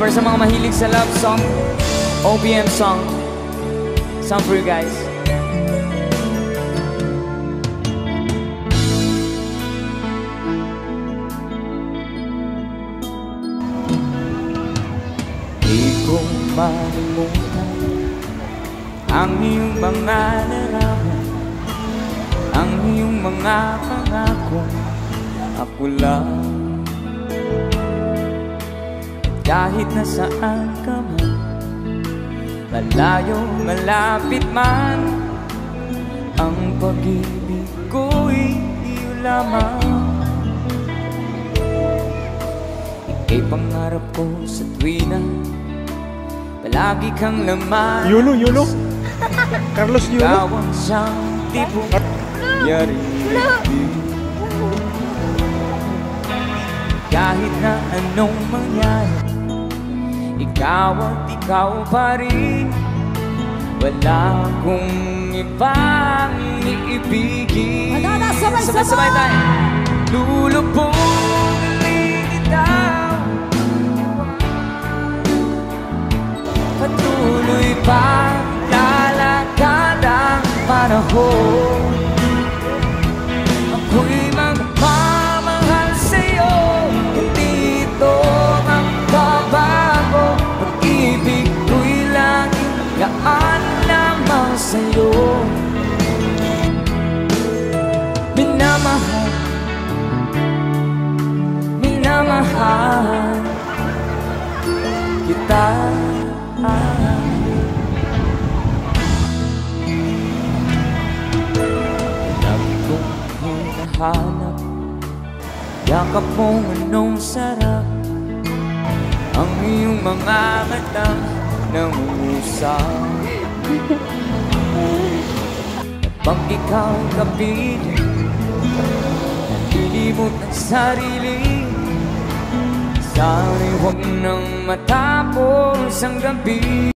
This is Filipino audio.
para sa mga mahilig sa love song, OPM song for you guys. Di ko malimutan ang iyong mga larawan, ang iyong mga pangako. Ako lang, kahit nasaan ka man, malayo, malapit man, ang pag-ibig ko'y iyo lamang. Ika'y pangarap ko sa tuwina, palagi kang laman. Yulo Carlos Yulo. Ikaw ang siyang tipong yari. Kahit na anong mangyari, ikaw at ikaw pa rin. Wala akong ibang iibigin. Sabay-sabay tayo. Lulubungin kita, patuloy pa lalakad ang panahon. Ako'y magmamahal sa'yo, hindi ito ang babago. Pag-ibig ko'y laging gaan lamang sa'yo. Minamahal, minamahal kita. Lagi kong hinahanap, yakap mong anong sarap, ang iyong mga matang nangungusap. Kapag ikaw kapiling, nalilimot ang sarili, sana'y huwag nang matapos ang gabi.